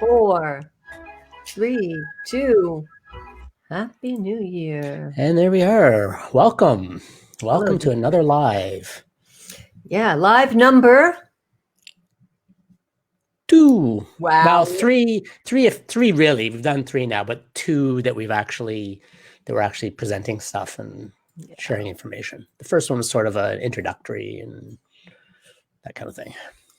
4, 3, 2. Happy New Year. And there we are. Welcome. Hello. Welcome to another live. Yeah, live number 2. Wow. Well, three really. We've done 3 now, but 2 that we're actually presenting stuff and sharing information. The first one was sort of an introductory and that kind of thing.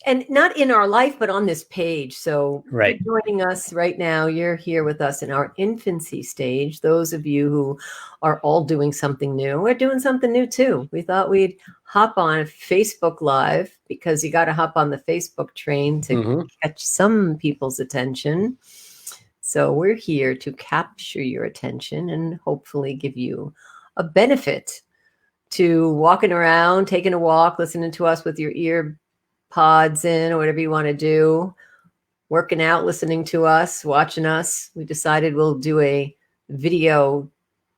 And not in our life, but on this page. So Right. You're joining us right now. You're here with us in our infancy stage. Those of you who are all doing something new, we're doing something new too. We thought we'd hop on Facebook Live because you got to hop on the Facebook train to catch some people's attention. So we're here to capture your attention and hopefully give you a benefit to walking around, taking a walk, listening to us with your ear pods in or whatever you want to do, working out, listening to us, watching us. We decided we'll do a video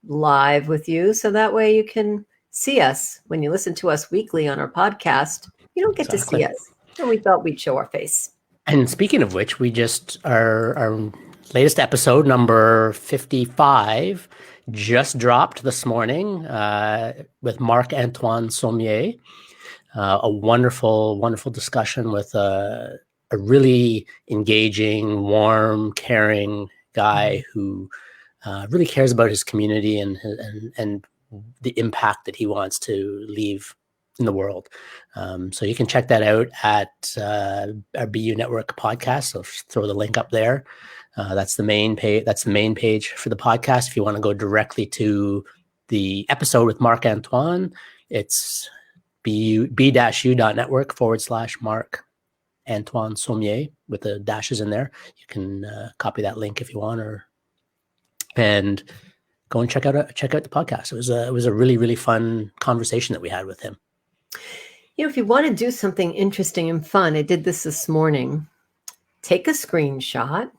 live with you so that way you can see us. When you listen to us weekly on our podcast, you don't get to see us. And we thought we'd show our face. And speaking of which, we just our latest episode, number 55, just dropped this morning with Marc-Antoine Sommier. A wonderful, wonderful discussion with a really engaging, warm, caring guy who really cares about his community and the impact that he wants to leave in the world. So you can check that out at our B.U.Network podcast. So throw the link up there. That's the main page. That's the main page for the podcast. If you want to go directly to the episode with Marc-Antoine, it's b-u.network/Marc-Antoine Sommier with the dashes in there. You can copy that link if you want, and go and check out the podcast. It was a really, really fun conversation that we had with him. You know, if you want to do something interesting and fun, I did this morning. Take a screenshot,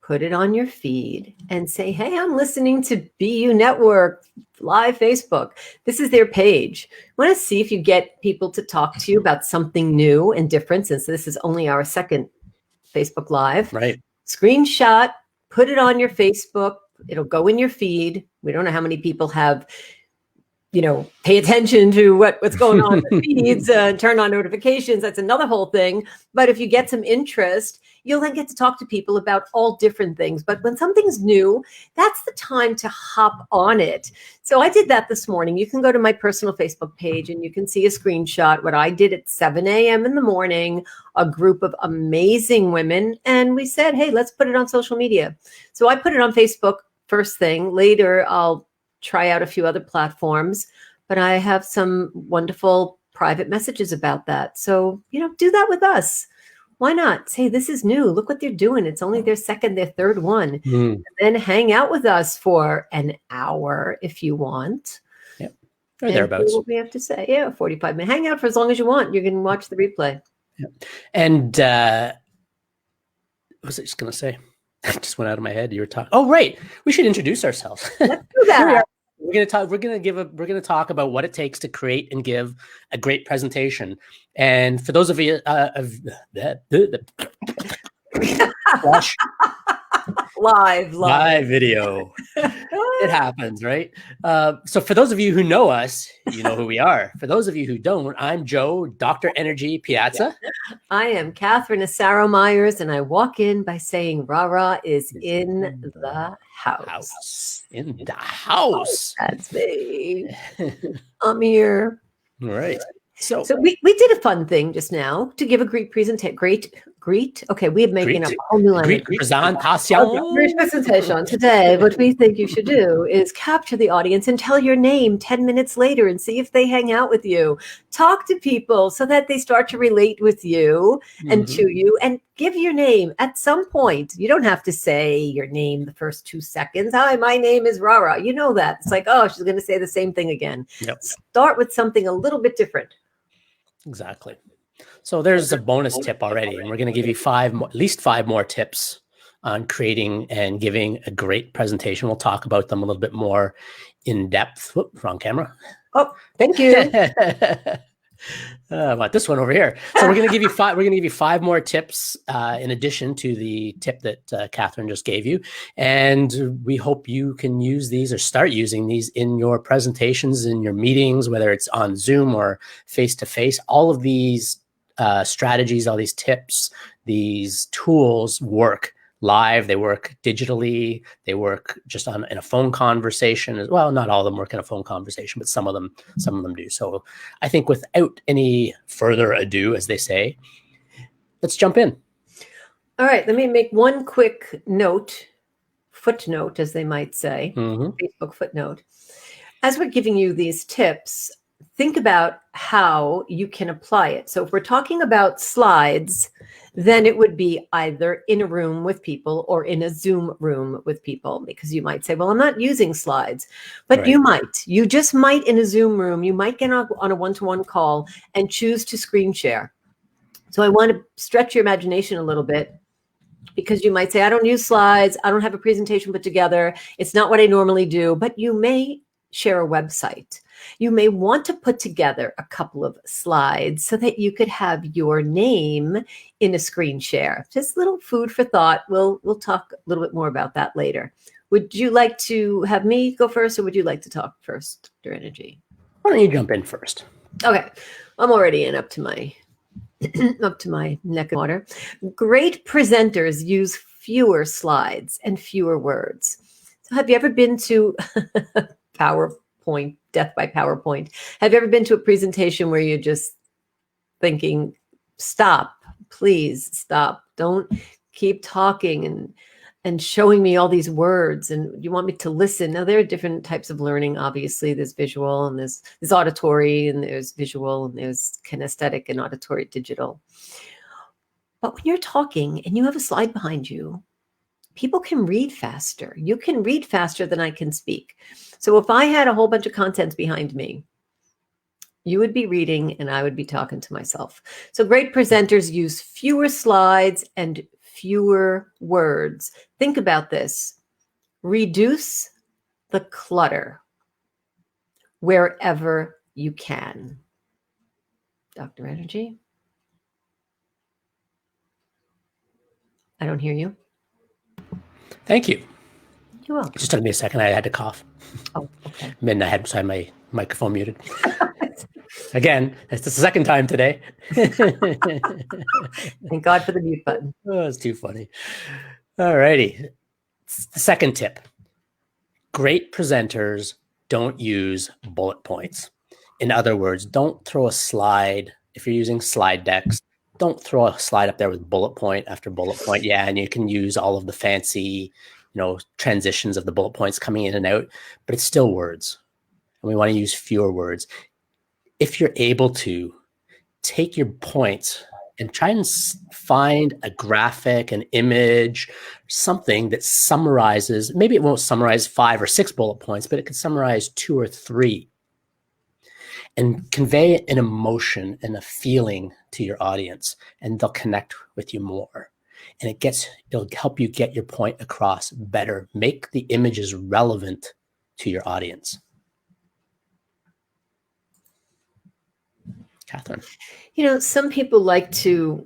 put it on your feed, and say, hey, I'm listening to B.U.Network live Facebook. This is their page. I want to see if you get people to talk to you about something new and different, since this is only our second Facebook Live. Right. Screenshot, put it on your Facebook. It'll go in your feed. We don't know how many people have, pay attention to what's going on in the feeds, turn on notifications. That's another whole thing. But if you get some interest, you'll then get to talk to people about all different things. But when something's new, that's the time to hop on it. So I did that this morning. You can go to my personal Facebook page and you can see a screenshot, what I did at 7 a.m. in the morning, a group of amazing women. And we said, hey, let's put it on social media. So I put it on Facebook first thing. Later, I'll try out a few other platforms, but I have some wonderful private messages about that. So, do that with us. Why not? Say, this is new. Look what they're doing. It's only their second, their third one. And then hang out with us for an hour if you want. Yep. Or thereabouts. What we have to say. Yeah, 45 minutes. Hang out for as long as you want. You can watch the replay. Yep. And what was I just going to say? It just went out of my head. You were talking. Oh, right. We should introduce ourselves. Let's do that. We're going to talk about what it takes to create and give a great presentation. And for those of you live video, it happens, right? So for those of you who know us, you know who we are. For those of you who don't, I'm Joe, Dr. Energy Piazza. I am Catherine Asaro Myers, and I walk in by saying Rara is in the house. In the house. That's me. I'm here. All right. So we did a fun thing just now to give a great presentation. Okay, we're making up a whole new language. Great presentation. Great presentation. Today, what we think you should do is capture the audience and tell your name 10 minutes later and see if they hang out with you. Talk to people so that they start to relate with you and to you, and give your name at some point. You don't have to say your name the first 2 seconds. Hi, my name is Rara. You know that. It's like, oh, she's going to say the same thing again. Yep. Start with something a little bit different. Exactly. So there's a bonus tip already, and we're going to give you at least 5 more tips on creating and giving a great presentation. We'll talk about them a little bit more in depth. Whoop, wrong camera. Oh, thank you. About this one over here. So we're going to give you five. We're going to give you 5 more tips in addition to the tip that Catherine just gave you, and we hope you can use these or start using these in your presentations, in your meetings, whether it's on Zoom or face to face. All of these strategies, all these tips, these tools work live, they work digitally, they work just in a phone conversation as well. Not all of them work in a phone conversation, but some of them do. So I think without any further ado, as they say, let's jump in. All right, let me make one quick note, footnote, as they might say, Facebook footnote. As we're giving you these tips, think about how you can apply it. So if we're talking about slides, then it would be either in a room with people or in a Zoom room with people, because you might say, well, I'm not using slides, but you might. You just might in a Zoom room. You might get on a one-to-one call and choose to screen share. So I want to stretch your imagination a little bit, because you might say, I don't use slides. I don't have a presentation put together. It's not what I normally do, but you may share a website. You may want to put together a couple of slides so that you could have your name in a screen share. Just a little food for thought. We'll talk a little bit more about that later. Would you like to have me go first, or would you like to talk first, Dr. Energy? Why don't you jump in first? Okay, I'm already in up to my neck of water. Great presenters use fewer slides and fewer words. So have you ever been to PowerPoint, death by PowerPoint? Have you ever been to a presentation where you're just thinking, stop, please stop. Don't keep talking and showing me all these words, and you want me to listen. Now, there are different types of learning. Obviously, there's visual, and there's auditory, and there's visual, and there's kinesthetic and auditory digital. But when you're talking and you have a slide behind you, people can read faster. You can read faster than I can speak. So if I had a whole bunch of content behind me, you would be reading and I would be talking to myself. So great presenters use fewer slides and fewer words. Think about this. Reduce the clutter wherever you can. Dr. Energy? I don't hear you. Thank you. You're welcome. It just took me a second. I had to cough. Oh, okay. And I had my microphone muted. Again, it's the second time today. Thank God for the mute button. Oh, it's too funny. All righty. The second tip. Great presenters don't use bullet points. In other words, don't throw a slide. If you're using slide decks, don't throw a slide up there with bullet point after bullet point. Yeah, and you can use all of the fancy, transitions of the bullet points coming in and out, but it's still words. And we want to use fewer words. If you're able to, take your points and try and find a graphic, an image, something that summarizes. Maybe it won't summarize 5 or 6 bullet points, but it could summarize 2 or 3 and convey an emotion and a feeling to your audience, and they'll connect with you more. And it'll help you get your point across better, make the images relevant to your audience. Catherine. Some people like to,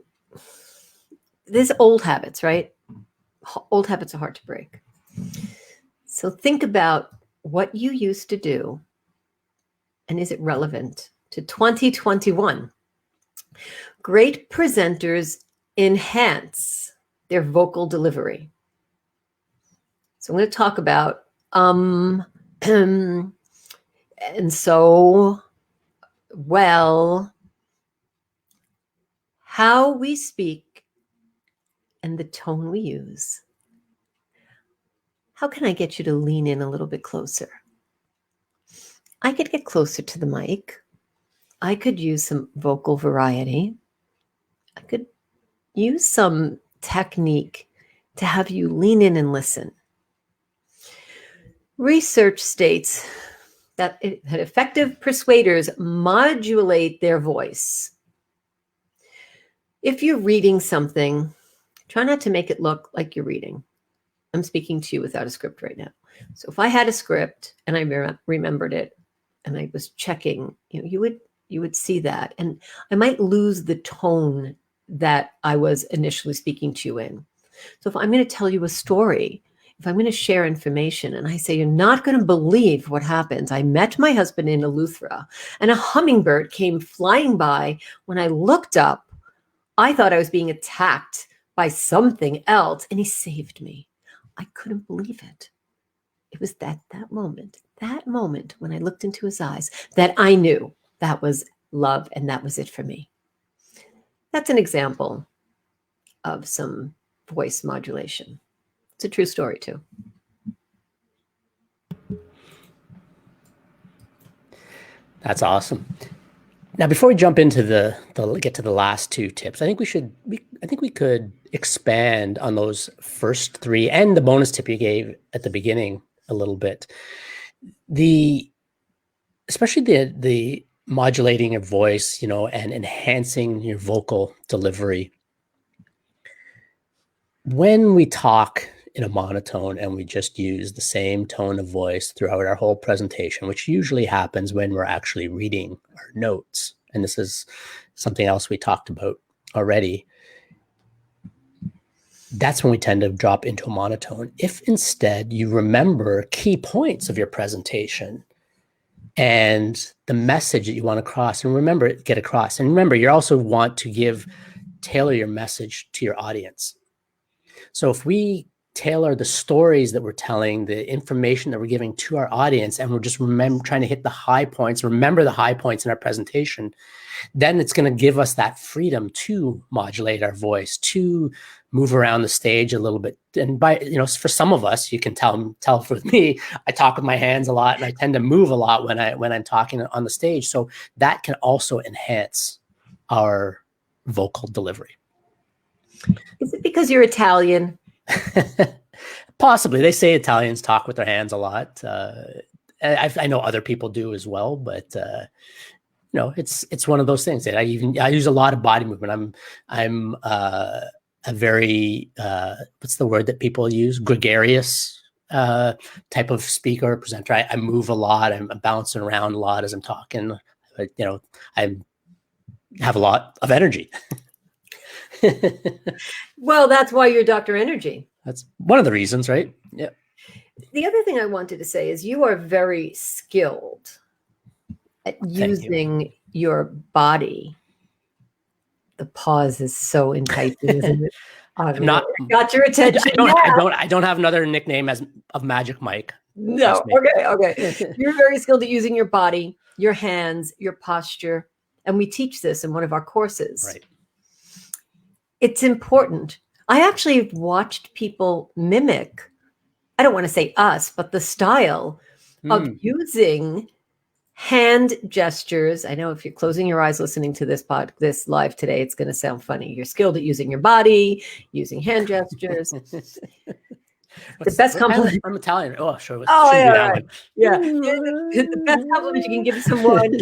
there's old habits, right? Old habits are hard to break. So think about what you used to do, and is it relevant to 2021? Great presenters enhance their vocal delivery. So I'm going to talk about and so, well, how we speak and the tone we use. How can I get you to lean in a little bit closer? I could get closer to the mic. I could use some vocal variety. I could use some technique to have you lean in and listen. Research states that effective persuaders modulate their voice. If you're reading something, try not to make it look like you're reading. I'm speaking to you without a script right now. So if I had a script and I remembered it and I was checking, you you would see that. And I might lose the tone that I was initially speaking to you in. So if I'm going to tell you a story, if I'm going to share information and I say, you're not going to believe what happens. I met my husband in Eleuthera and a hummingbird came flying by. When I looked up, I thought I was being attacked by something else and he saved me. I couldn't believe it. It was that moment when I looked into his eyes that I knew that was love and that was it for me. That's an example of some voice modulation. It's a true story too. That's awesome. Now, before we jump into get to the last two tips, I think we could expand on those first three and the bonus tip you gave at the beginning a little bit. Especially the modulating your voice, and enhancing your vocal delivery. When we talk in a monotone and we just use the same tone of voice throughout our whole presentation, which usually happens when we're actually reading our notes, and this is something else we talked about already, that's when we tend to drop into a monotone. If instead you remember key points of your presentation and the message that you want to cross, and get across. And remember, you also want to tailor your message to your audience. So if we tailor the stories that we're telling, the information that we're giving to our audience, and we're just trying to hit the high points, remember the high points in our presentation, then it's going to give us that freedom to modulate our voice, to move around the stage a little bit. And for some of us, you can tell for me, I talk with my hands a lot and I tend to move a lot when I'm talking on the stage. So that can also enhance our vocal delivery. Is it because you're Italian? Possibly. They say Italians talk with their hands a lot. I know other people do as well, but it's one of those things that I use a lot of body movement. I'm a very what's the word that people use? Gregarious type of speaker or presenter. I move a lot. I'm bouncing around a lot as I'm talking. I have a lot of energy. Well, that's why you're Dr. Energy. That's one of the reasons, right? Yeah. The other thing I wanted to say is you are very skilled at using your body. The pause is so enticing, isn't it? I'm not got your attention. I don't have another nickname of Magic Mike. No. Okay. You're very skilled at using your body, your hands, your posture, and we teach this in one of our courses. Right. It's important. I actually watched people mimic, I don't want to say us, but the style of using hand gestures. I know if you're closing your eyes listening to this live today, it's going to sound funny. You're skilled at using your body, using hand gestures. The best compliment. I'm Italian. Oh, sure. Yeah. The best compliment you can give someone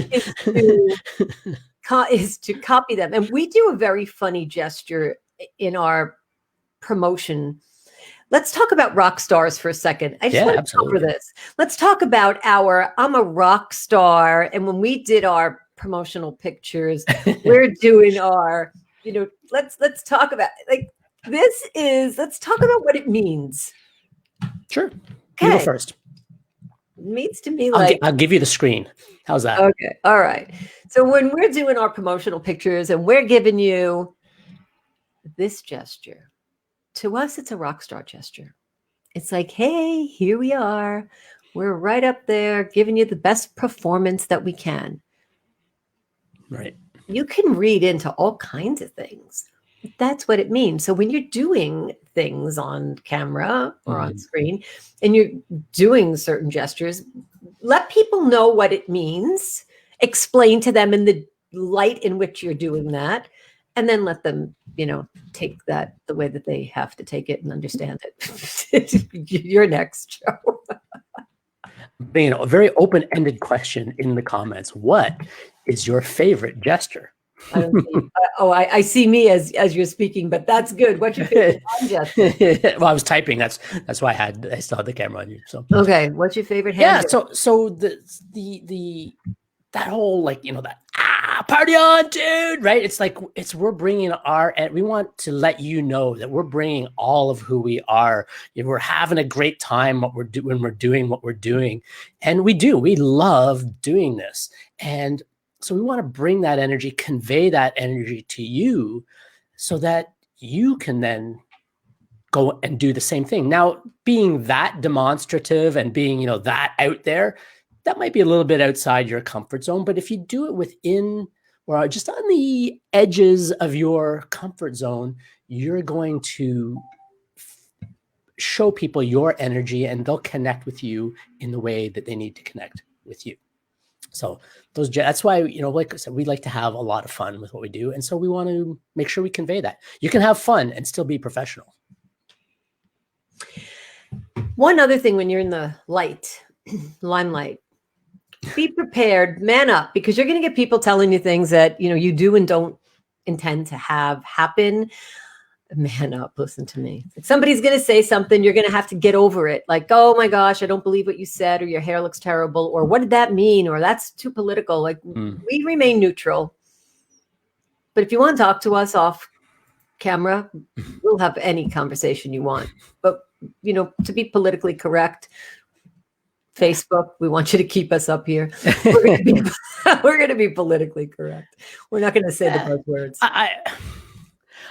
is to copy them. And we do a very funny gesture in our promotion. Let's talk about rock stars for a second. I just want to cover this. Let's talk about I'm a rock star. And when we did our promotional pictures, we're doing our, let's talk about let's talk about what it means. Sure. Okay. You go first. It means to me I'll give you the screen. How's that? Okay. All right. So when we're doing our promotional pictures and we're giving you this gesture, to us, it's a rock star gesture. It's like, hey, here we are. We're right up there giving you the best performance that we can. Right. You can read into all kinds of things. That's what it means. So when you're doing things on camera or on screen and you're doing certain gestures, let people know what it means. Explain to them in the light in which you're doing that. And then let them, take that the way that they have to take it and understand it. Your next show. A very open-ended question in the comments. What is your favorite gesture? I see me as you're speaking, but that's good. What's your favorite hand gesture? Well, I was typing. That's why I still had the camera on you. So okay, what's your favorite hand gesture? So the that whole that party on, dude, right? It's like, we're bringing we want to let you know that we're bringing all of who we are. We're having a great time when we're doing what we're doing. And we love doing this. And so we want to bring that energy, convey that energy to you so that you can then go and do the same thing. Now, being that demonstrative and being, that out there, that might be a little bit outside your comfort zone. But if you do it within or just on the edges of your comfort zone, you're going to show people your energy and they'll connect with you in the way that they need to connect with you. So that's why, like I said, we like to have a lot of fun with what we do. And so we want to make sure we convey that. You can have fun and still be professional. One other thing, when you're in the limelight, be prepared, man up, because you're going to get people telling you things that, you do and don't intend to have happen. Man up, listen to me. If somebody's going to say something, you're going to have to get over it. Like, oh my gosh, I don't believe what you said, or your hair looks terrible, or what did that mean? Or that's too political. Like, we remain neutral. But if you want to talk to us off camera, we'll have any conversation you want. But, to be politically correct, Facebook, we want you to keep us up here. We're going to be politically correct. We're not going to say the buzzwords. I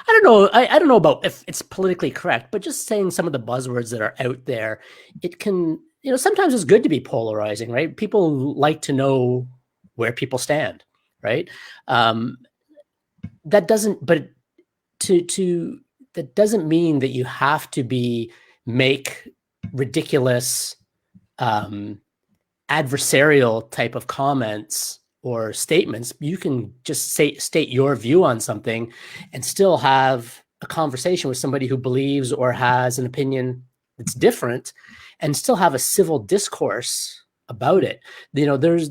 don't know. I don't know about if it's politically correct, but just saying some of the buzzwords that are out there, it can, sometimes it's good to be polarizing, right? People like to know where people stand, right? That doesn't mean that you have to make ridiculous adversarial type of comments or statements. You can just state your view on something and still have a conversation with somebody who believes or has an opinion that's different, and still have a civil discourse about it. There's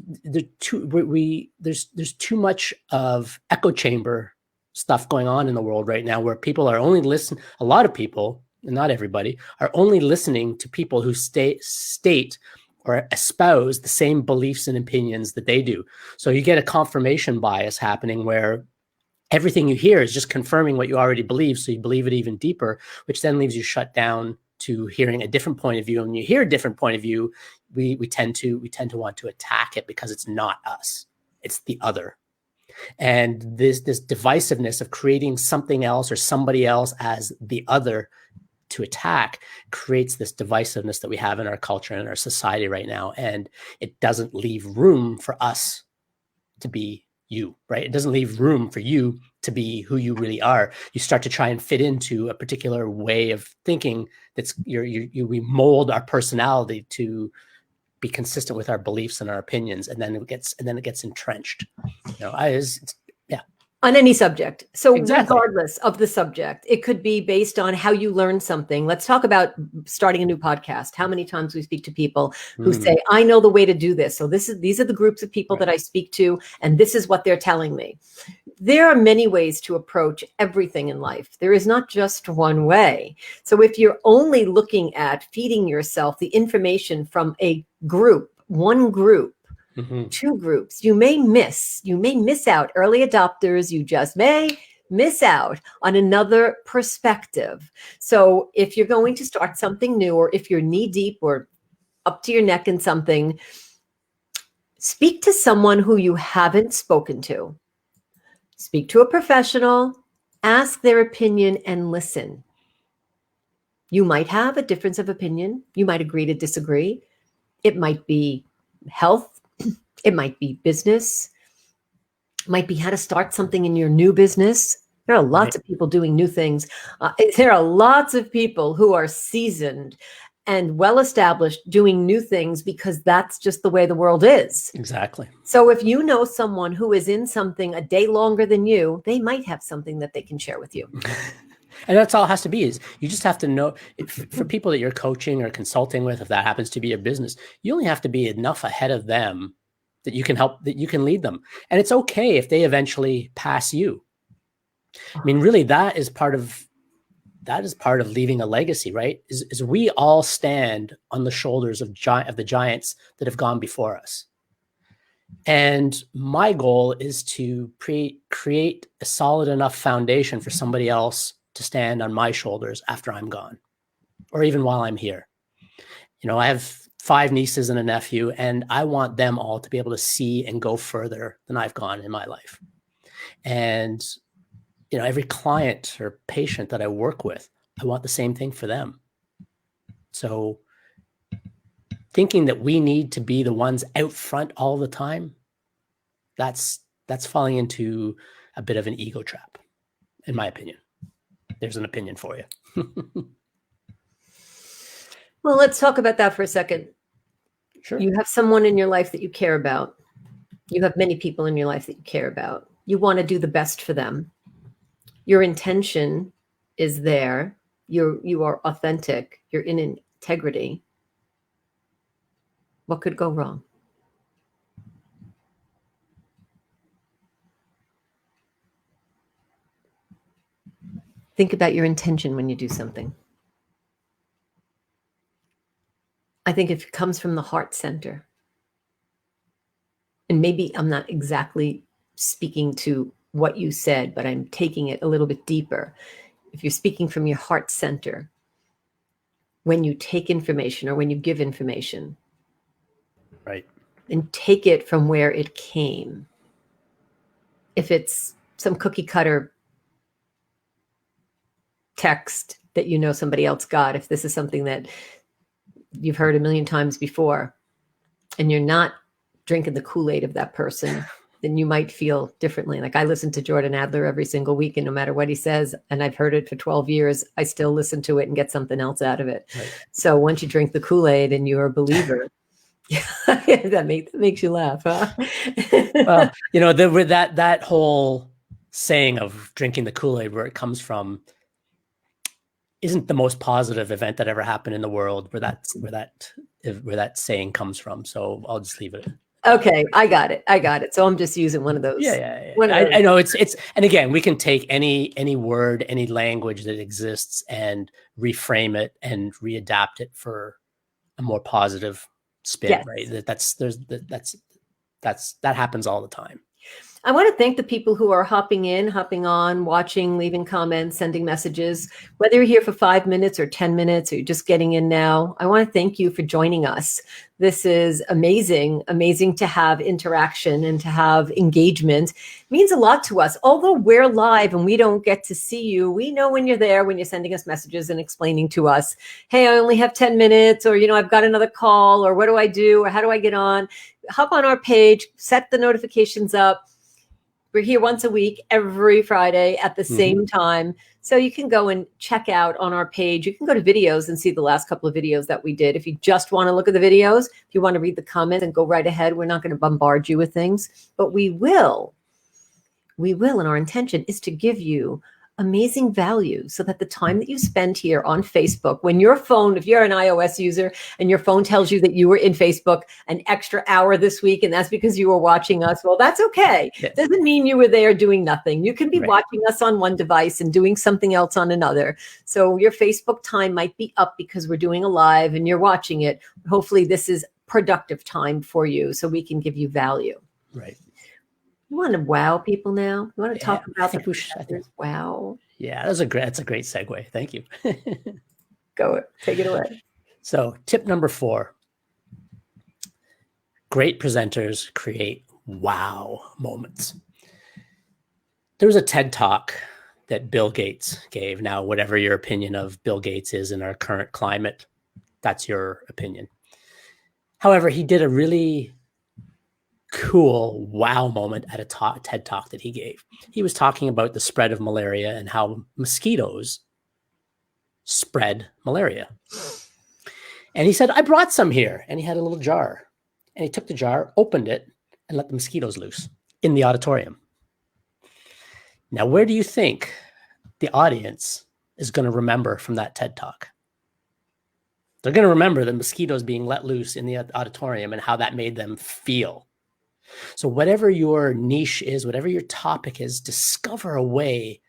too much of echo chamber stuff going on in the world right now, where people are only listening. A lot of people, not everybody, are only listening to people who state or espouse the same beliefs and opinions that they do. So you get a confirmation bias happening where everything you hear is just confirming what you already believe. So you believe it even deeper, which then leaves you shut down to hearing a different point of view. And when you hear a different point of view, we tend to want to attack it because it's not us, it's the other. And this divisiveness of creating something else or somebody else as the other to attack creates this divisiveness that we have in our culture and in our society right now. And it doesn't leave room for us to be you, right? It doesn't leave room for you to be who you really are. You start to try and fit into a particular way of thinking we mold our personality to be consistent with our beliefs and our opinions. And then it gets entrenched. On any subject. So Exactly. Regardless of the subject, it could be based on how you learn something. Let's talk about starting a new podcast. How many times we speak to people who say, I know the way to do this. So these are the groups of people that I speak to, and this is what they're telling me. There are many ways to approach everything in life. There is not just one way. So if you're only looking at feeding yourself the information from one group, two groups, you may miss out early adopters. You just may miss out on another perspective. So if you're going to start something new, or if you're knee deep or up to your neck in something, speak to someone who you haven't spoken to. Speak to a professional, ask their opinion, and listen. You might have a difference of opinion. You might agree to disagree. It might be health. It might be business. It might be how to start something in your new business. There are lots of people doing new things. There are lots of people who are seasoned and well-established doing new things because that's just the way the world is. Exactly. So if you know someone who is in something a day longer than you, they might have something that they can share with you. And that's all it has to be, is you just have to know, for people that you're coaching or consulting with, if that happens to be your business, you only have to be enough ahead of them that you can help, that you can lead them. And it's okay if they eventually pass you. I mean, really, that is part of leaving a legacy, right? Is we all stand on the shoulders of the giants that have gone before us. And my goal is to create a solid enough foundation for somebody else to stand on my shoulders after I'm gone, or even while I'm here. I have 5 nieces and a nephew, and I want them all to be able to see and go further than I've gone in my life. And, every client or patient that I work with, I want the same thing for them. So thinking that we need to be the ones out front all the time, that's falling into a bit of an ego trap, in my opinion. There's an opinion for you. Well, let's talk about that for a second. Sure. You have someone in your life that you care about. You have many people in your life that you care about. You want to do the best for them. Your intention is there. You are authentic. You're in integrity. What could go wrong? Think about your intention when you do something. I think if it comes from the heart center, and maybe I'm not exactly speaking to what you said, but I'm taking it a little bit deeper. If you're speaking from your heart center, when you take information or when you give information, Right, and take it from where it came. If it's some cookie cutter text that somebody else got, if this is something that you've heard a million times before, and you're not drinking the Kool-Aid of that person, then you might feel differently. Like I listen to Jordan Adler every single week, and no matter what he says, and I've heard it for 12 years, I still listen to it and get something else out of it. right. So once you drink the Kool-Aid and you're a believer, that makes you laugh, huh? Well, that whole saying of drinking the Kool-Aid, where it comes from, isn't the most positive event that ever happened in the world where that saying comes from. So I'll just leave it. Okay, I got it. So I'm just using one of those. Yeah. I know it's, and again, we can take any word, any language that exists and reframe it and readapt it for a more positive spin, Yes. right? That happens all the time. I want to thank the people who are hopping in, hopping on, watching, leaving comments, sending messages. Whether you're here for 5 minutes or 10 minutes, or you're just getting in now, I want to thank you for joining us. This is amazing to have interaction and to have engagement. It means a lot to us. Although we're live and we don't get to see you, we know when you're there, when you're sending us messages and explaining to us, hey, I only have 10 minutes, or, I've got another call, or what do I do, or how do I get on? Hop on our page, set the notifications up. We're here once a week, every Friday at the same time. So you can go and check out on our page. You can go to videos and see the last couple of videos that we did. If you just want to look at the videos, if you want to read the comments and go right ahead, we're not going to bombard you with things, but we will. And our intention is to give you amazing value so that the time that you spend here on Facebook, when your phone, if you're an iOS user and your phone tells you that you were in Facebook an extra hour this week, and that's because you were watching us, well, that's okay. Yes. Doesn't mean you were there doing nothing. You can be watching us on one device and doing something else on another. So your Facebook time might be up because we're doing a live and you're watching it. Hopefully this is productive time for you so we can give you value. Right. You want to wow people now? You want to talk about the professors? Wow. Yeah, that's a great segue. Thank you. Take it away. So tip number 4, great presenters create wow moments. There was a TED Talk that Bill Gates gave. Now, whatever your opinion of Bill Gates is in our current climate, that's your opinion. However, he did a really cool wow moment at a TED Talk that he gave. He was talking about the spread of malaria and how mosquitoes spread malaria. And he said, I brought some here. And he had a little jar. And he took the jar, opened it, and let the mosquitoes loose in the auditorium. Now, where do you think the audience is going to remember from that TED Talk? They're going to remember the mosquitoes being let loose in the auditorium and how that made them feel. So whatever your niche is, whatever your topic is, discover a way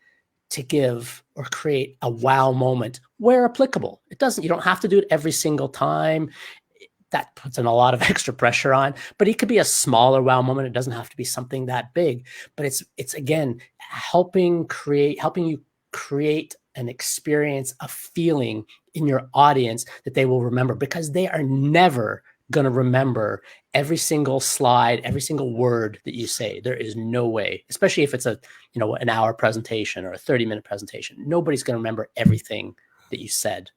to give or create a wow moment where applicable. You don't have to do it every single time. that puts in a lot of extra pressure on. But it could be a smaller wow moment. It doesn't have to be something that big. But it's again helping you create an experience, a feeling in your audience that they will remember, because they are never going to remember every single slide, every single word that you say. There is no way, especially if it's an hour presentation or a 30-minute presentation. Nobody's going to remember everything that you said,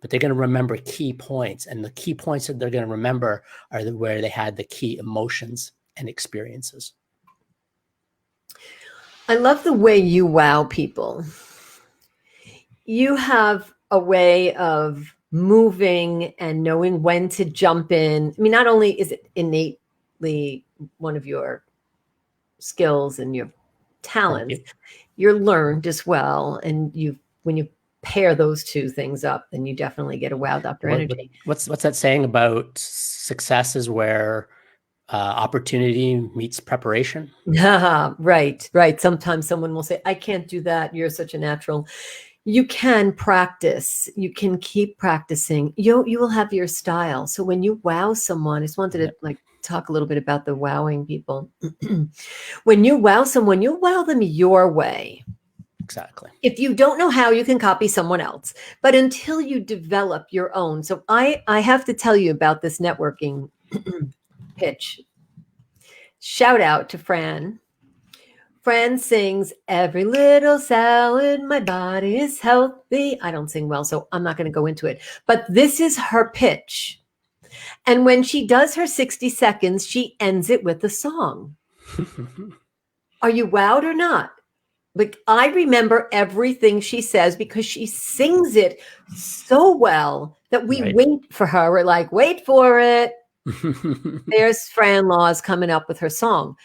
but they're going to remember key points. And the key points that they're going to remember are where they had the key emotions and experiences. I love the way you wow people. You have a way of moving and knowing when to jump in. I mean, not only is it innately one of your skills and your talents, you're learned as well. And when you pair those two things up, then you definitely get a wow Dr. energy. What's that saying about success is where opportunity meets preparation? Right. Sometimes someone will say, I can't do that. You're such a natural. You can practice. You can keep practicing. You will have your style. So when you wow someone, I just wanted to talk a little bit about the wowing people. When you wow someone, you wow them your way. Exactly. If you don't know how, you can copy someone else. But until you develop your own. So I have to tell you about this networking pitch. Shout out to Fran. Fran sings, every little cell in my body is healthy. I don't sing well, so I'm not going to go into it. But this is her pitch. And when she does her 60 seconds, she ends it with a song. Are you wowed or not? Like, I remember everything she says because she sings it so well that we wait for her. We're like, wait for it. There's Fran Laws coming up with her song.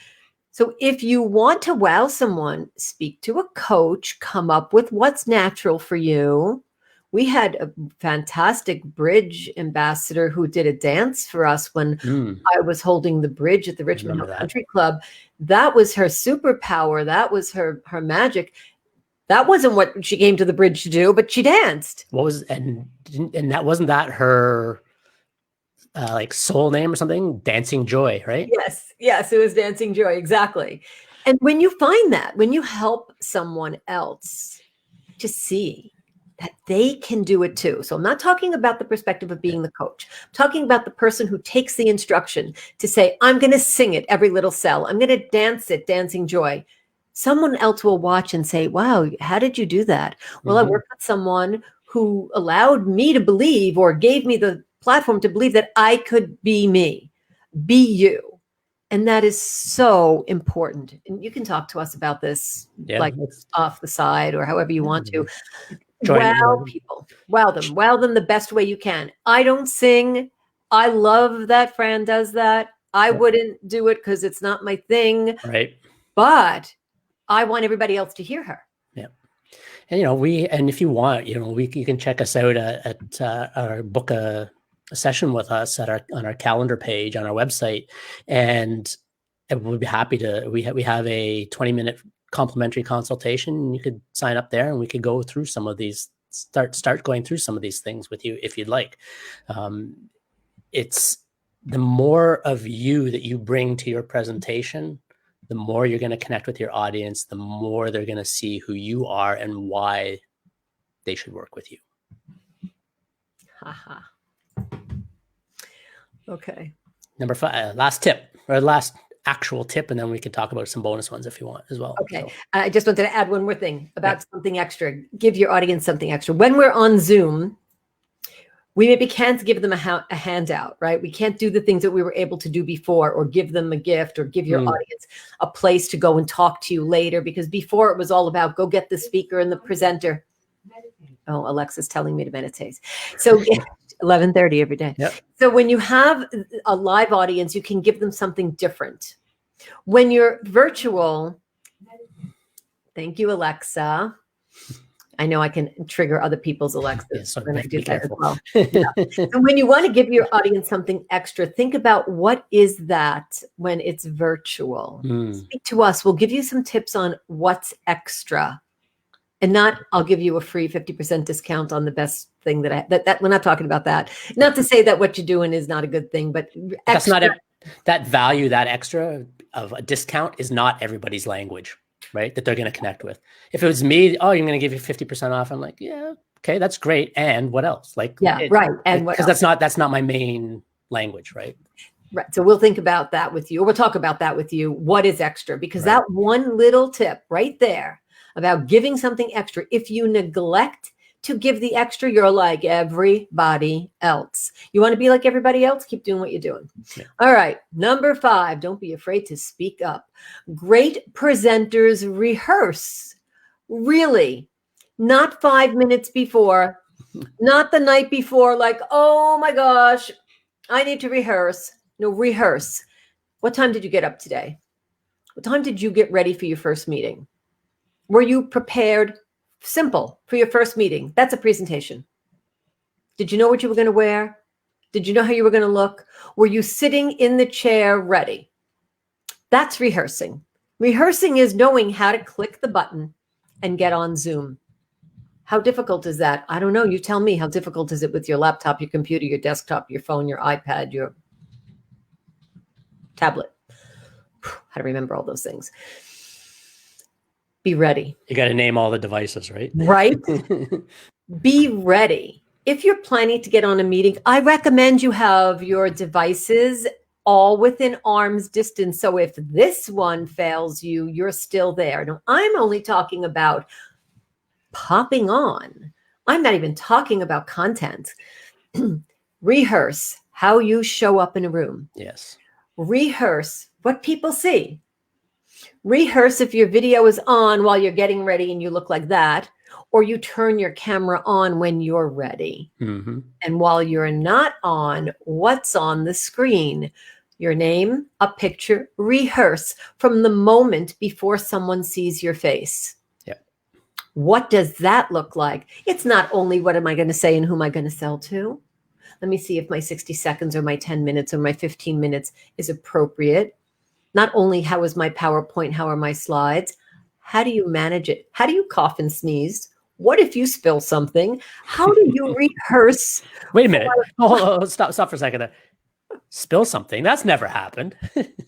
So if you want to wow someone, speak to a coach, come up with what's natural for you. We had a fantastic bridge ambassador who did a dance for us when I was holding the bridge at the Richmond Hill Country Club. That was her superpower. That was her magic. That wasn't what she came to the bridge to do, but she danced. And that wasn't that her like soul name or something? Dancing Joy, right? Yes, it was Dancing Joy, exactly. And when you find that, when you help someone else to see that they can do it too. So I'm not talking about the perspective of being the coach. I'm talking about the person who takes the instruction to say, I'm going to sing it, every little cell. I'm going to dance it, Dancing Joy. Someone else will watch and say, wow, how did you do that? Well, I worked with someone who allowed me to believe, or gave me the platform to believe, that I could be me, be you. And that is so important. And you can talk to us about this, like off the side or however you want to. Wow people, wow them the best way you can. I don't sing. I love that Fran does that. I wouldn't do it because it's not my thing. Right. But I want everybody else to hear her. Yeah. And if you want, you can check us out at our book a session with us on our calendar page on our website, and we'll be happy to. We have a 20-minute complimentary consultation. You could sign up there, and we could go through some of these. Start going through some of these things with you if you'd like. It's the more of you that you bring to your presentation, the more you're going to connect with your audience, the more they're going to see who you are and why they should work with you. Haha. Okay. Number 5, last tip, or last actual tip, and then we can talk about some bonus ones if you want as well. Okay. So. I just wanted to add one more thing about something extra. Give your audience something extra. When we're on Zoom, we maybe can't give them a handout, right? We can't do the things that we were able to do before, or give them a gift, or give your audience a place to go and talk to you later. Because before it was all about go get the speaker and the presenter. Oh, Alexa's telling me to meditate. So 11:30 every day. Yep. So when you have a live audience, you can give them something different. When you're virtual, thank you, Alexa. I know I can trigger other people's Alexas when I do that as well. Yeah. So when you want to give your audience something extra, think about what is that when it's virtual. Speak to us. We'll give you some tips on what's extra. And not, I'll give you a free 50% discount on the best thing that we're not talking about that. Not to say that what you're doing is not a good thing, but that's not that value, that extra of a discount is not everybody's language, right? That they're going to connect with. If it was me, oh, you're going to give you 50% off. I'm like, yeah, okay, that's great. And what else? Like, yeah, right. And because that's not my main language, right? Right. So we'll think about that with you, or we'll talk about that with you. What is extra? Because that one little tip right there about giving something extra, if you neglect to give the extra, you're like everybody else. You want to be like everybody else? Keep doing what you're doing. Yeah. All right. Number 5, don't be afraid to speak up. Great presenters rehearse. Really, not 5 minutes before, not the night before, like, oh my gosh, I need to rehearse. No, rehearse. What time did you get up today? What time did you get ready for your first meeting? Were you prepared? Simple, for your first meeting. That's a presentation. Did you know what you were going to wear? Did you know how you were going to look? Were you sitting in the chair ready? That's rehearsing. Rehearsing is knowing how to click the button and get on Zoom. How difficult is that? I don't know. You tell me. How difficult is it with your laptop, your computer, your desktop, your phone, your iPad, your tablet? How to remember all those things. Be ready. You got to name all the devices, right? Right? Be ready. If you're planning to get on a meeting, I recommend you have your devices all within arm's distance. So if this one fails you, you're still there. Now, I'm only talking about popping on. I'm not even talking about content. Rehearse how you show up in a room. Yes. Rehearse what people see. Rehearse if your video is on while you're getting ready and you look like that, or you turn your camera on when you're ready. Mm-hmm. And while you're not on, what's on the screen? Your name, a picture. Rehearse from the moment before someone sees your face. Yep. What does that look like? It's not only what am I going to say and who am I going to sell to? Let me see if my 60 seconds or my 10 minutes or my 15 minutes is appropriate. Not only how is my PowerPoint, how are my slides? How do you manage it? How do you cough and sneeze? What if you spill something? How do you rehearse? Wait a minute. Stop for a second. Spill something? That's never happened.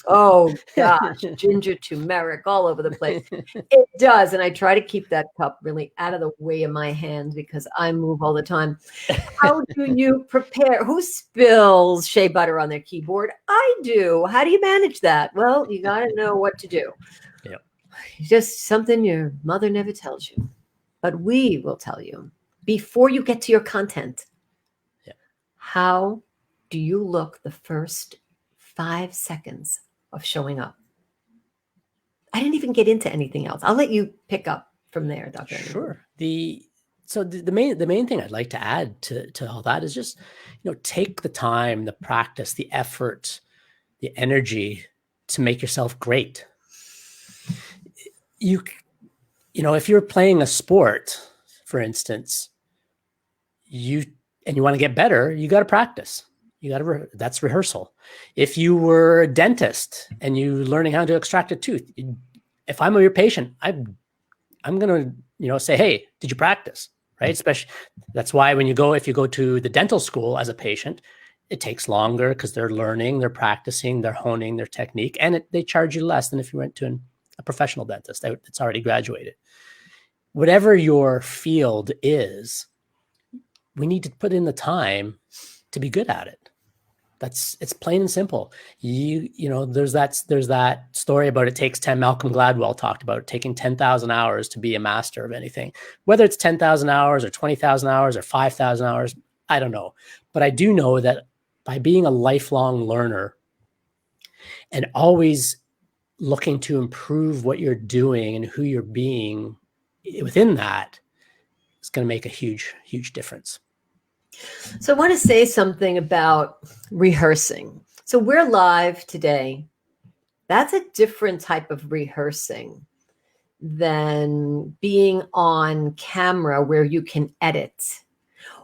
Oh, gosh. Ginger, turmeric, all over the place. It does. And I try to keep that cup really out of the way of my hands because I move all the time. How do you prepare? Who spills shea butter on their keyboard? I do. How do you manage that? Well, you got to know what to do. Yep. Just something your mother never tells you. But we will tell you before you get to your content. Yep. How do you look the first 5 seconds of showing up? I didn't even get into anything else. I'll let you pick up from there, Dr. Sure. The main thing I'd like to add to all that is just, take the time, the practice, the effort, the energy to make yourself great. If you're playing a sport, for instance, and you want to get better, you got to practice. That's rehearsal. If you were a dentist and you're learning how to extract a tooth, if I'm your patient, I'm going to, say, hey, did you practice? Right. Especially that's why if you go to the dental school as a patient, it takes longer because they're learning, they're practicing, they're honing their technique, and they charge you less than if you went to a professional dentist that's already graduated. Whatever your field is, we need to put in the time to be good at it. It's plain and simple. There's that story about it takes 10. Malcolm Gladwell talked about it taking 10,000 hours to be a master of anything. Whether it's 10,000 hours or 20,000 hours or 5,000 hours, I don't know. But I do know that by being a lifelong learner and always looking to improve what you're doing and who you're being within that, it's going to make a huge, huge difference. So I want to say something about rehearsing. So we're live today. That's a different type of rehearsing than being on camera where you can edit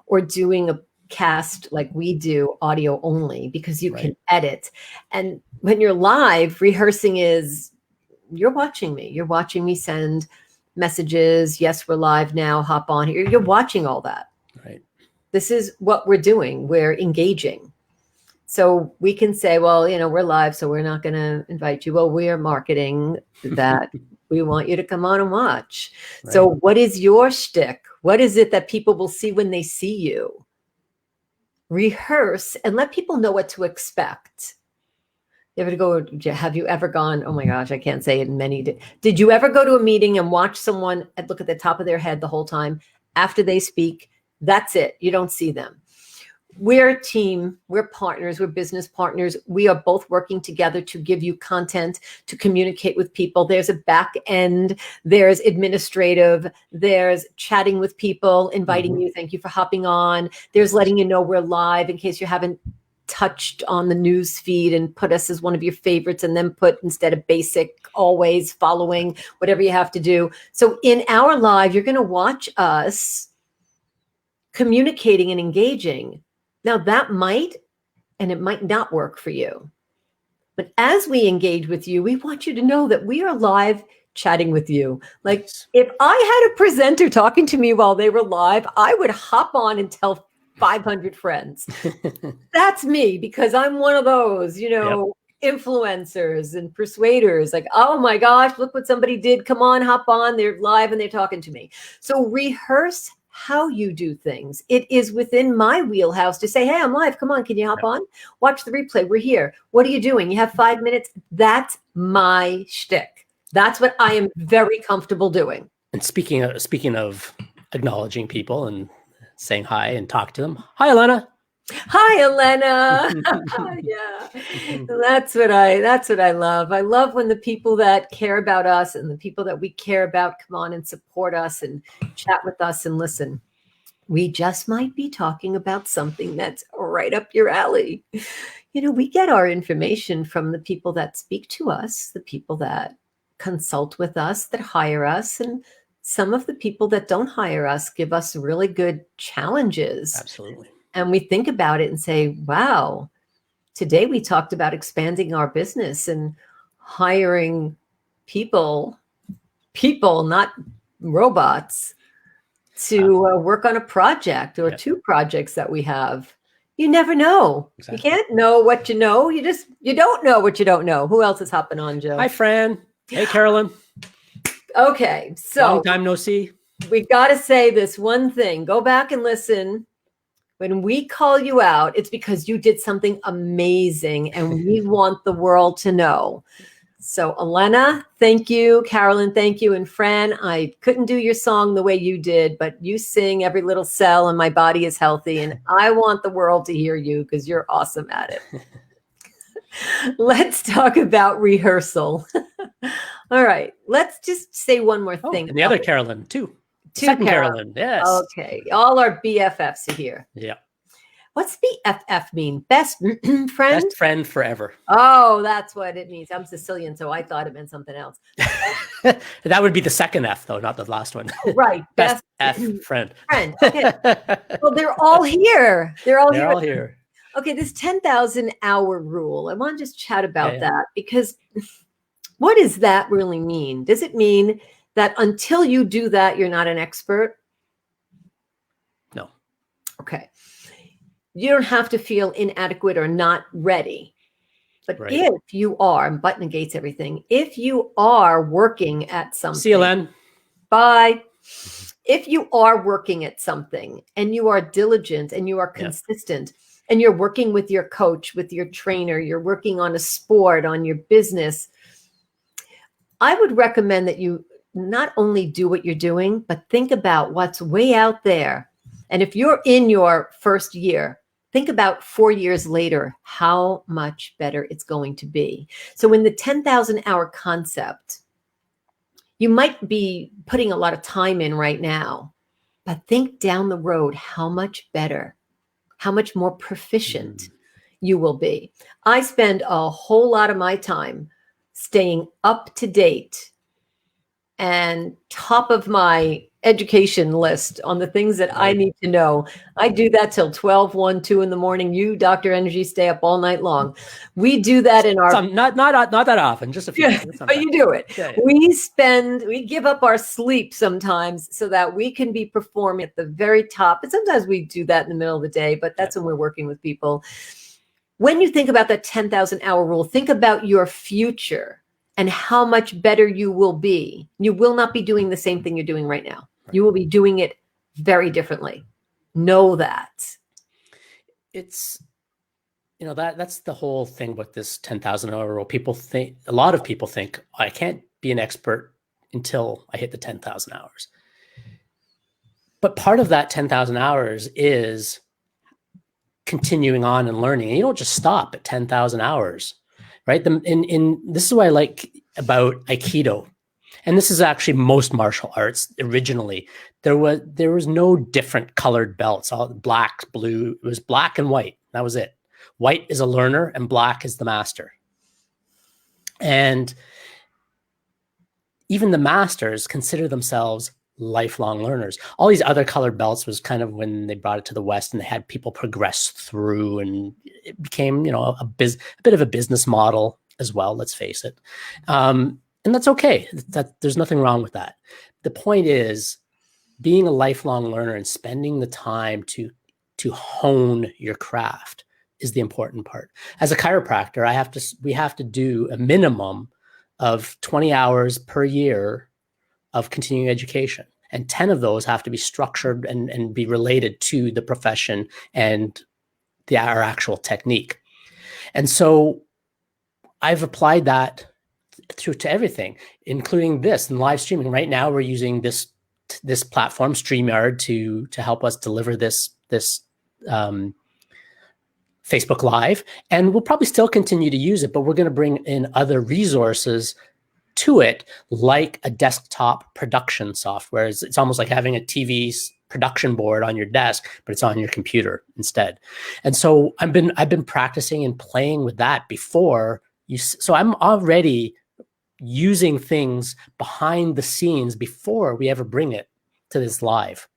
or doing a cast like we do, audio only, because you can edit. And when you're live, rehearsing is you're watching me. You're watching me send messages. Yes, we're live now. Hop on here. You're watching all that. Right. This is what we're doing. We're engaging. So we can say, well, we're live, so we're not going to invite you. Well, we are marketing that we want you to come on and watch. Right. So what is your shtick? What is it that people will see when they see you? Rehearse and let people know what to expect. Have you ever gone, oh my gosh, I can't say it in many. Did you ever go to a meeting and watch someone look at the top of their head the whole time? After they speak, that's it. You don't see them. We're a team, we're partners, we're business partners. We are both working together to give you content, to communicate with people. There's a back end, there's administrative, there's chatting with people, inviting you. Thank you for hopping on. There's letting you know we're live in case you haven't touched on the news feed and put us as one of your favorites, and then put, instead of basic, always following, whatever you have to do. So in our live, you're going to watch us communicating and engaging. Now that might, and it might not work for you. But as we engage with you, we want you to know that we are live chatting with you. Like if I had a presenter talking to me while they were live, I would hop on and tell 500 friends. That's me, because I'm one of those, influencers and persuaders. Like, oh my gosh, look what somebody did. Come on, hop on. They're live and they're talking to me. So rehearse how you do things. It is within my wheelhouse to say, hey, I'm live. Come on, can you hop on? Watch the replay. We're here. What are you doing? You have 5 minutes. That's my shtick. That's what I am very comfortable doing. And speaking of acknowledging people and saying hi and talk to them. Hi, Elena. Hi, Elena. Yeah, that's what I love. I love when the people that care about us and the people that we care about come on and support us and chat with us and listen. We just might be talking about something that's right up your alley. We get our information from the people that speak to us, the people that consult with us, that hire us, and some of the people that don't hire us give us really good challenges. Absolutely. And we think about it and say, wow, today we talked about expanding our business and hiring people, not robots, to work on a project or 2 projects that we have. You never know. Exactly. You can't know what you know. You don't know what you don't know. Who else is hopping on, Joe? Hi, Fran. Hey, Carolyn. Okay. So long time no see. We've got to say this one thing. Go back and listen. When we call you out, it's because you did something amazing and we want the world to know. So Elena, thank you. Carolyn, thank you. And Fran, I couldn't do your song the way you did, but you sing every little cell and my body is healthy. And I want the world to hear you because you're awesome at it. Let's talk about rehearsal. All right. Let's just say one more thing. And the other Carolyn, too. Second Carolyn, yes. Okay. All our BFFs are here. Yeah. What's BFF mean? Best friend? Best friend forever. Oh, that's what it means. I'm Sicilian, so I thought it meant something else. That would be the second F, though, not the last one. Right. Best F friend. Friend. Okay. Well, they're all here. They're all here. Okay, this 10,000 hour rule. I want to just chat about that, because what does that really mean? Does it mean that until you do that, you're not an expert? No. Okay. You don't have to feel inadequate or not ready. But if you are, and button negates everything, if you are working at something. See you, Len. Bye. If you are working at something and you are diligent and you are consistent and you're working with your coach, with your trainer, you're working on a sport, on your business, I would recommend that you not only do what you're doing, but think about what's way out there. And if you're in your first year, think about 4 years later, how much better it's going to be. So in the 10,000 hour concept, you might be putting a lot of time in right now, but think down the road, how much better, how much more proficient you will be. I spend a whole lot of my time staying up to date and top of my education list on the things that I need to know. I do that till 12, 1, 2 in the morning. You, Dr. Energy, stay up all night long. We do that in our... Not that often, just a few. Yeah, but you do it. Yeah, yeah. We give up our sleep sometimes so that we can be performing at the very top. And sometimes we do that in the middle of the day, but that's when we're working with people. When you think about that 10,000 hour rule, think about your future and how much better you will be. You will not be doing the same thing you're doing right now. Right. You will be doing it very differently. Know that. It's, that's the whole thing about this 10,000 hour rule. A lot of people think, I can't be an expert until I hit the 10,000 hours. But part of that 10,000 hours is continuing on and learning. And you don't just stop at 10,000 hours, right? This is what I like about Aikido. And this is actually most martial arts. Originally, there was no different colored belts, all black, blue. It was black and white. That was it. White is a learner and black is the master. And even the masters consider themselves lifelong learners. All these other colored belts was kind of when they brought it to the West and they had people progress through, and it became, a bit of a business model as well. Let's face it. And that's okay. There's nothing wrong with that. The point is being a lifelong learner and spending the time to hone your craft is the important part. As a chiropractor, we have to do a minimum of 20 hours per year of continuing education. And 10 of those have to be structured and be related to the profession and our actual technique. And so I've applied that to everything, including this and live streaming. Right now, we're using this platform, StreamYard, to help us deliver this Facebook Live. And we'll probably still continue to use it, but we're going to bring in other resources to it, like a desktop production software. It's almost like having a TV production board on your desk, but it's on your computer instead. And so I've been practicing and playing with that before you. So I'm already using things behind the scenes before we ever bring it to this live.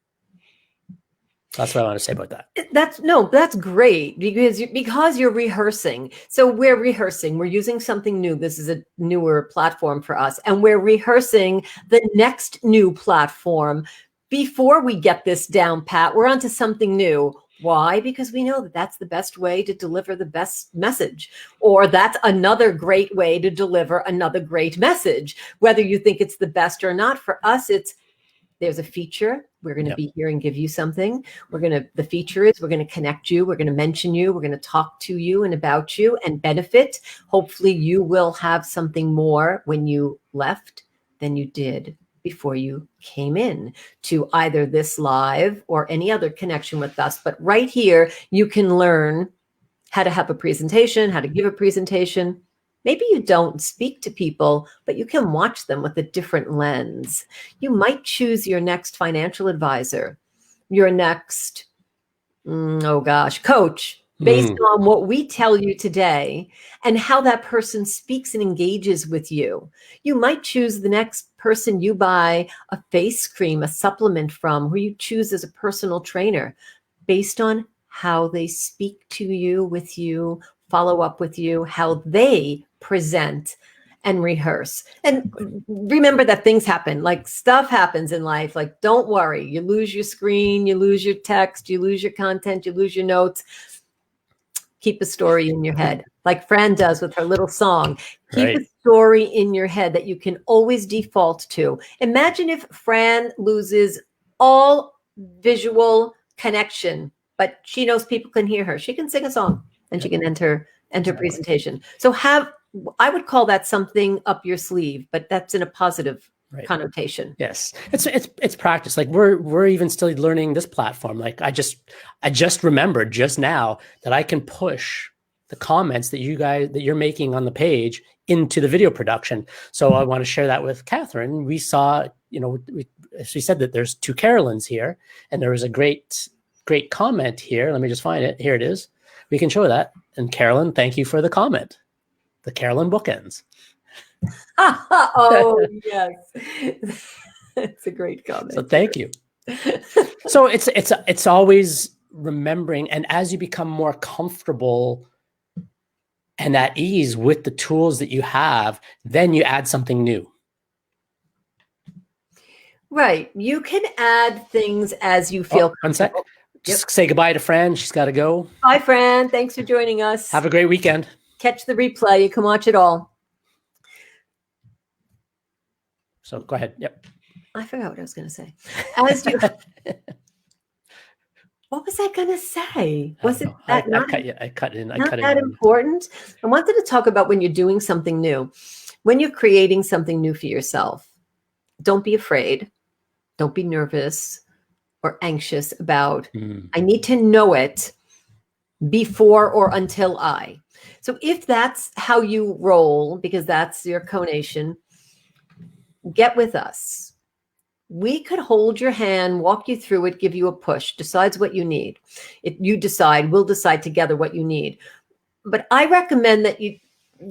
That's what I want to say about that. That's great because you're rehearsing. So we're rehearsing. We're using something new. This is a newer platform for us, and we're rehearsing the next new platform before we get this down pat. We're onto something new. Why? Because we know that that's the best way to deliver the best message, or that's another great way to deliver another great message. Whether you think it's the best or not, for us, there's a feature. We're going to be here and give you something. The feature is we're going to connect you. We're going to mention you. We're going to talk to you and about you and benefit. Hopefully you will have something more when you left than you did before you came in to either this live or any other connection with us. But right here, you can learn how to have a presentation, how to give a presentation. Maybe you don't speak to people, but you can watch them with a different lens. You might choose your next financial advisor, your next, coach, based on what we tell you today and how that person speaks and engages with you. You might choose the next person you buy a face cream, a supplement from, who you choose as a personal trainer based on how they speak to you, with you, follow up with you, how they present and rehearse. And remember that things happen, like stuff happens in life. Like, don't worry. You lose your screen, you lose your text, you lose your content, you lose your notes. Keep a story in your head, like Fran does with her little song. Keep a story in your head that you can always default to. Imagine if Fran loses all visual connection, but she knows people can hear her. She can sing a song and she can enter presentation. So I would call that something up your sleeve, but that's in a positive connotation. Yes, it's practice. Like we're even still learning this platform. Like I just remembered just now that I can push the comments that you're making on the page into the video production. So I want to share that with Catherine. We saw, she said that there's 2 Carolyns here, and there was a great comment here. Let me just find it. Here it is. We can show that. And Carolyn, thank you for the comment. The Carolyn bookends. Oh, yes. It's a great comment. So thank you. So it's always remembering, and as you become more comfortable and at ease with the tools that you have, then you add something new. Right. You can add things as you feel One sec. comfortable. Just say goodbye to Fran. She's got to go. Bye, Fran. Thanks for joining us. Have a great weekend. Catch the replay. You can watch it all. So go ahead. Yep. I forgot what I was going to say. As you, what was I going to say? Was it that not? I cut in. Not that important. I wanted to talk about when you're doing something new, when you're creating something new for yourself. Don't be afraid. Don't be nervous or anxious about, I need to know it before or until I. So if that's how you roll, because that's your conation, get with us. We could hold your hand, walk you through it, give you a push, decides what you need. If you decide, we'll decide together what you need. But I recommend that you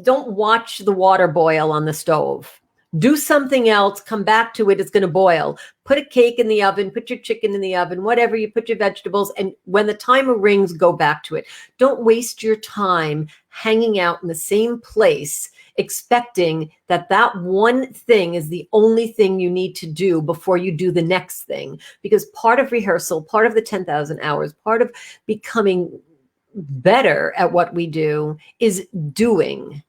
don't watch the water boil on the stove. Do something else, come back to it, it's going to boil. Put a cake in the oven, put your chicken in the oven, whatever, you put your vegetables, and when the timer rings, go back to it. Don't waste your time hanging out in the same place, expecting that that one thing is the only thing you need to do before you do the next thing. Because part of rehearsal, part of the 10,000 hours, part of becoming better at what we do is doing.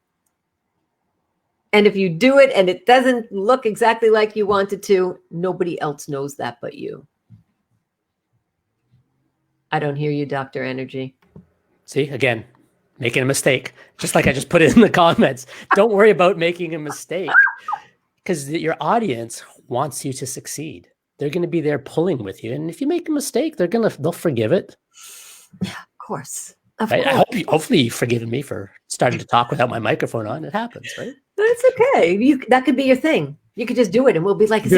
And if you do it and it doesn't look exactly like you want it to, nobody else knows that but you. I don't hear you, Dr. Energy. See, again, making a mistake. Just like I just put it in the comments. Don't worry about making a mistake, because your audience wants you to succeed. They're going to be there pulling with you. And if you make a mistake, they'll forgive it. Yeah, of course. Right? Hopefully you've forgiven me for starting to talk without my microphone on. It happens, right? That's okay. That could be your thing. You could just do it and we'll be like,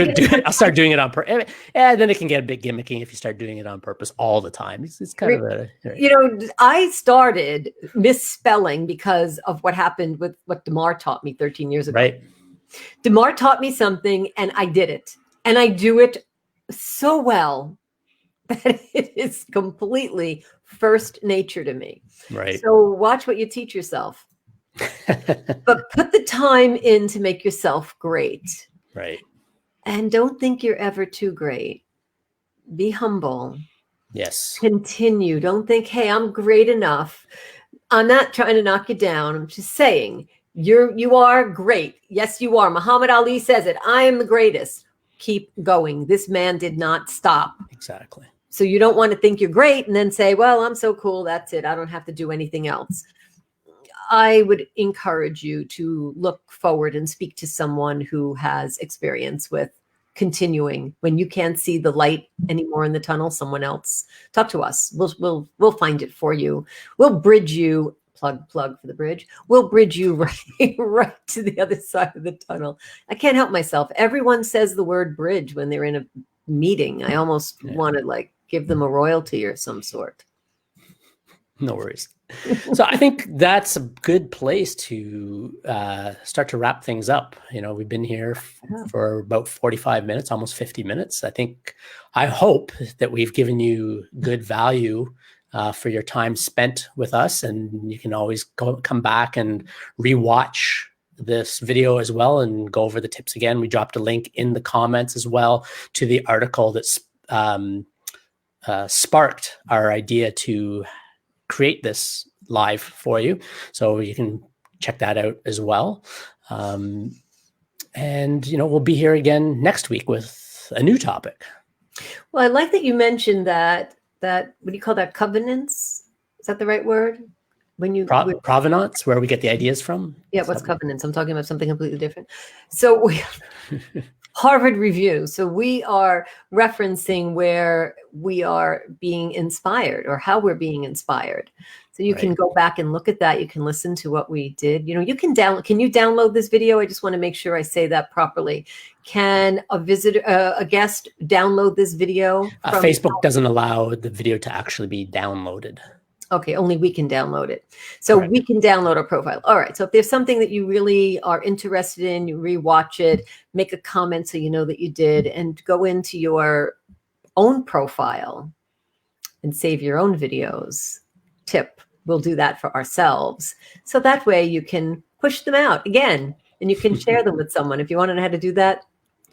I'll start doing it on purpose. And then it can get a bit gimmicky if you start doing it on purpose all the time. It's kind of a... Right. You know, I started misspelling because of what happened with what DeMar taught me 13 years ago. Right. DeMar taught me something and I did it. And I do it so well that it is completely first nature to me. Right. So watch what you teach yourself. But put the time in to make yourself great. Right. And don't think you're ever too great. Be humble. Yes. Continue. Don't think, hey, I'm great enough. I'm not trying to knock you down. I'm just saying you are great. Yes, you are. Muhammad Ali says it. I am the greatest. Keep going. This man did not stop. Exactly. So you don't want to think you're great and then say, well, I'm so cool. That's it. I don't have to do anything else. I would encourage you to look forward and speak to someone who has experience with continuing. When you can't see the light anymore in the tunnel, someone else, talk to us. We'll find it for you. We'll bridge you. Plug for the bridge. We'll bridge you right to the other side of the tunnel. I can't help myself. Everyone says the word bridge when they're in a meeting. I almost want to give them a royalty or some sort. No worries. So I think that's a good place to start to wrap things up. You know, we've been here for about 45 minutes, almost 50 minutes. I hope that we've given you good value for your time spent with us. And you can always come back and rewatch this video as well and go over the tips again. We dropped a link in the comments as well to the article that's sparked our idea to create this live for you. So you can check that out as well. And, we'll be here again next week with a new topic. Well, I like that you mentioned that, what do you call that? Covenants? Is that the right word? When you provenance, where we get the ideas from? Yeah, what's covenants? I'm talking about something completely different. So Harvard Review. So we are referencing where we are being inspired or how we're being inspired. So you can go back and look at that. You can listen to what we did. You can download. Can you download this video? I just want to make sure I say that properly. Can a guest download this video? Facebook doesn't allow the video to actually be downloaded. Okay, only we can download it. So Correct. we can download a profile. All right. So if there's something that you really are interested in, you rewatch it, make a comment so you know that you did, and go into your own profile and save your own videos. Tip, we'll do that for ourselves. So that way you can push them out again and you can share them with someone. If you want to know how to do that,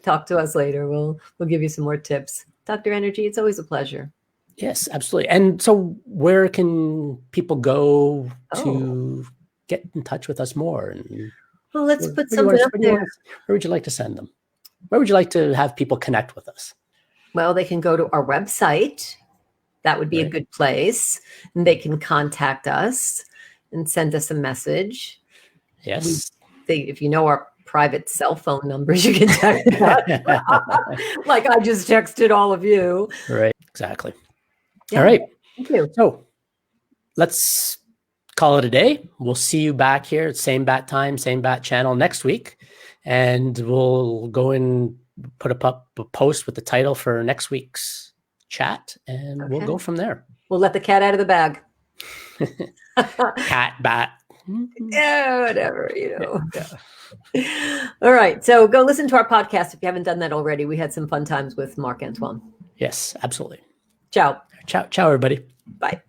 talk to us later. We'll give you some more tips. Dr. Energy, it's always a pleasure. Yes, absolutely. And so where can people go to get in touch with us more? And well, let's put something up there. Where would you like to send them? Where would you like to have people connect with us? Well, they can go to our website. That would be a good place. And they can contact us and send us a message. Yes. If you know our private cell phone numbers, you can text us. Like I just texted all of you. Right. Exactly. Yeah. All right. Thank you. So let's call it a day. We'll see you back here at same bat time, same bat channel next week. And we'll go and put up a post with the title for next week's chat. And we'll go from there. We'll let the cat out of the bag. Cat, bat. Yeah, whatever, Yeah. All right. So go listen to our podcast if you haven't done that already. We had some fun times with Marc Antoine. Yes, absolutely. Ciao. Ciao, everybody. Bye.